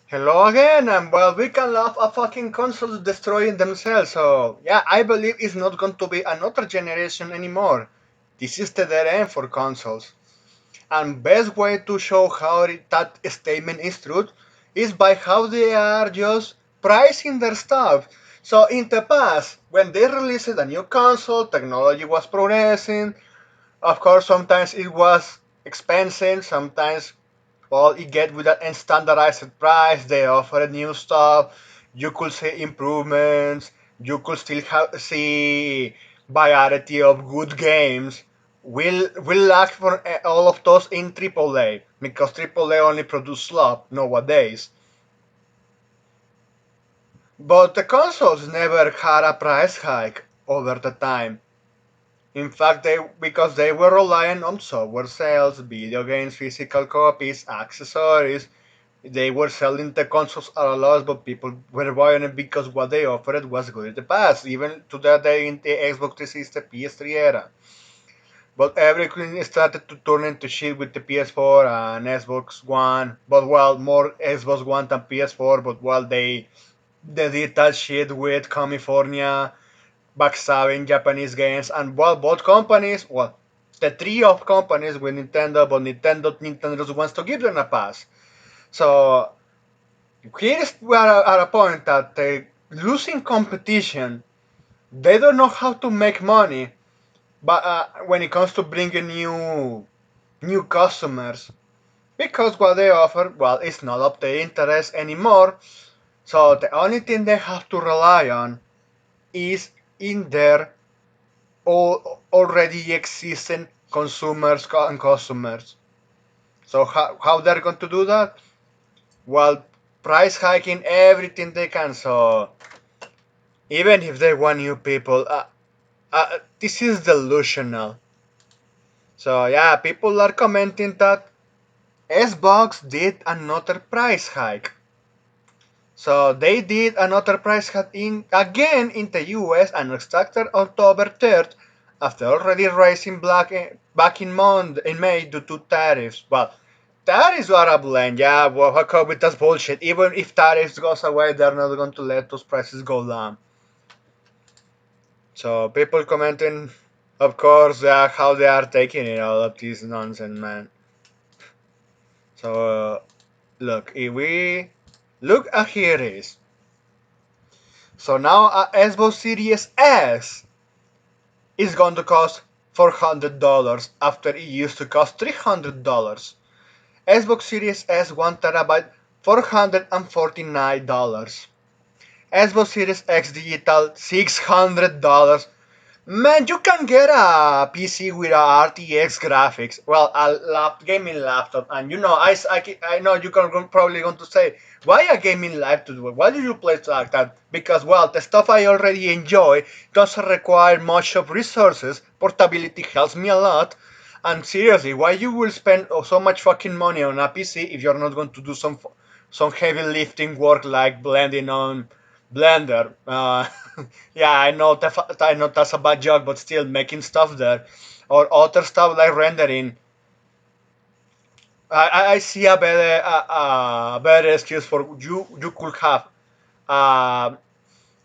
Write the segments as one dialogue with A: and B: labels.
A: Hello again, and well, we can laugh at fucking consoles destroying themselves, so yeah, I believe it's not going to be another generation anymore. This is the dead end for consoles. And best way to show how that statement is true is by how they are just pricing their stuff. So in the past, when they released a new console, technology was progressing. Of course, sometimes it was expensive, sometimes well, you get with that standardized price. They offer new stuff. You could see improvements. You could still see variety of good games. We'll lack for all of those in AAA because AAA only produce slop nowadays. But the consoles never had a price hike over the time. In fact, they because they were relying on software sales, video games, physical copies, accessories. They were selling the consoles at a loss, but people were buying it because what they offered was good in the past, even to that day in the Xbox 360, PS3 era. But everything started to turn into shit with the PS4 and Xbox One. But well, more Xbox One than PS4. But well, they did that shit with California, backstabbing Japanese games, and well, both companies, well, the trio of companies with Nintendo, but Nintendo just wants to give them a pass. So here's where at a point that they losing competition, they don't know how to make money. But when it comes to bringing new customers, because what they offer, well, it's not of their interest anymore. So the only thing they have to rely on is in their already existing consumers and customers. So how they're going to do that? Well, price hiking everything they can. So even if they want new people, this is delusional. So yeah, people are commenting that Xbox did another price hike. So they did another price hike again in the US and started October 3rd after already raising back in May due to tariffs. Well, tariffs are a blend, yeah, well, COVID does bullshit. Even if tariffs goes away, they're not going to let those prices go down. So people commenting, of course, how they are taking it, all of this nonsense, man. So look, if we look at here it is. So now Xbox Series S is going to cost $400 after it used to cost $300. Xbox Series S 1 TB $449. Xbox Series X Digital $600. Man, you can get a PC with a RTX graphics, well, a gaming laptop, and you know, I know you can probably going to say, why a gaming laptop? Why do you play like that? Because, well, the stuff I already enjoy doesn't require much of resources. Portability helps me a lot. And seriously, why you will spend so much fucking money on a PC if you're not going to do some heavy lifting work like blending on Blender? Yeah, I know that's a bad joke, but still making stuff there, or other stuff like rendering. I see a better excuse for you. You could have uh,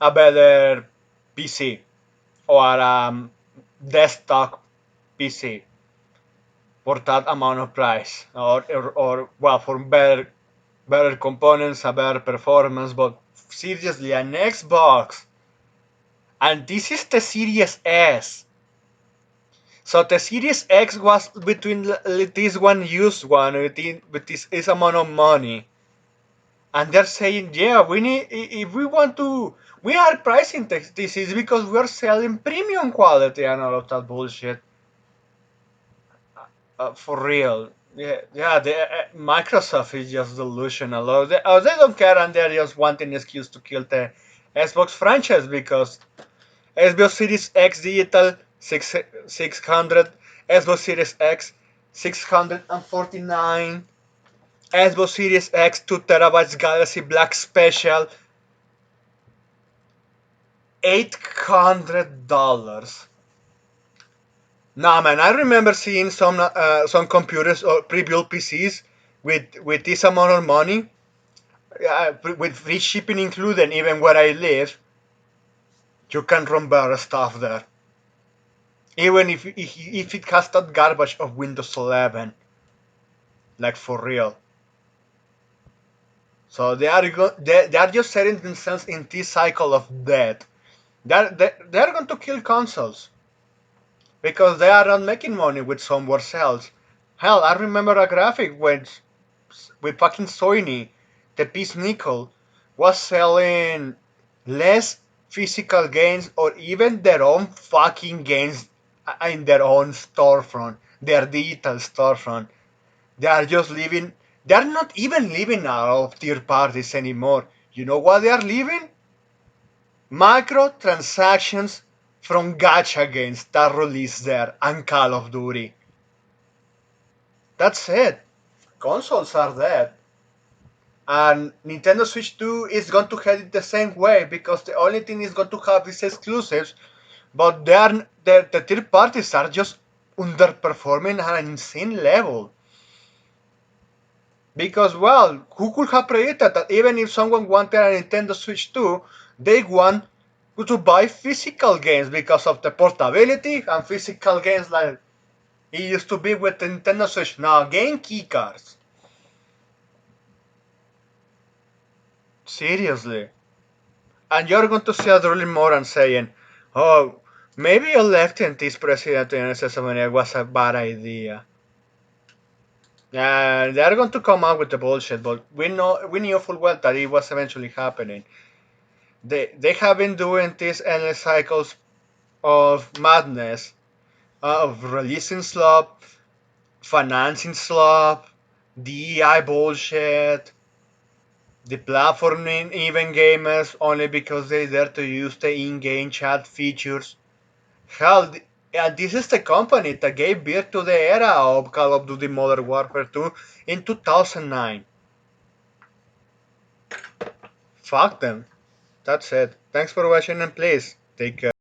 A: a better PC or desktop PC for that amount of price, or well, for better components, a better performance. But seriously, an Xbox, and this is the Series S. So the Series X was between this one used one with this amount of money, and they're saying, yeah, we need if we want to, we are pricing this is because we are selling premium quality and all of that bullshit. For real, yeah. Microsoft is just delusional. They don't care, and they're just wanting an excuse to kill the Xbox franchise because Xbox Series X Digital 600, Xbox Series X 649, Xbox Series X 2 TB Galaxy Black Special $800. Nah, man, I remember seeing some computers or pre-built PCs with this amount of money, with free shipping included, even where I live, you can run better stuff there. Even if it has that garbage of Windows 11, like for real. So they are just setting themselves in this cycle of death. They're going to kill consoles because they are not making money with somewhere else. Hell, I remember a graphic when with fucking Sony, the Peace Nickel was selling less physical games or even their own fucking games in their own storefront, their digital storefront. They are just living. They are not even living out of third parties anymore. You know what they are living? Microtransactions from gacha games that release there and Call of Duty. That's it. Consoles are dead. And Nintendo Switch 2 is going to head it the same way because the only thing is going to have is exclusives, but the third parties are just underperforming at an insane level. Because, well, who could have predicted that even if someone wanted a Nintendo Switch 2, they want to buy physical games because of the portability and physical games like it used to be with the Nintendo Switch. Now, game keycards. Seriously. And you're going to see Adrian Moran saying, oh, maybe a leftist president in SSMNA was a bad idea. They're going to come out with the bullshit, but we knew full well that it was eventually happening. They have been doing these endless cycles of madness, of releasing slop, financing slop, DEI bullshit, deplatforming even gamers only because they dare to use the in-game chat features. Hell, this is the company that gave birth to the era of Call of Duty Modern Warfare 2 in 2009. Fuck them. That's it. Thanks for watching and please take care.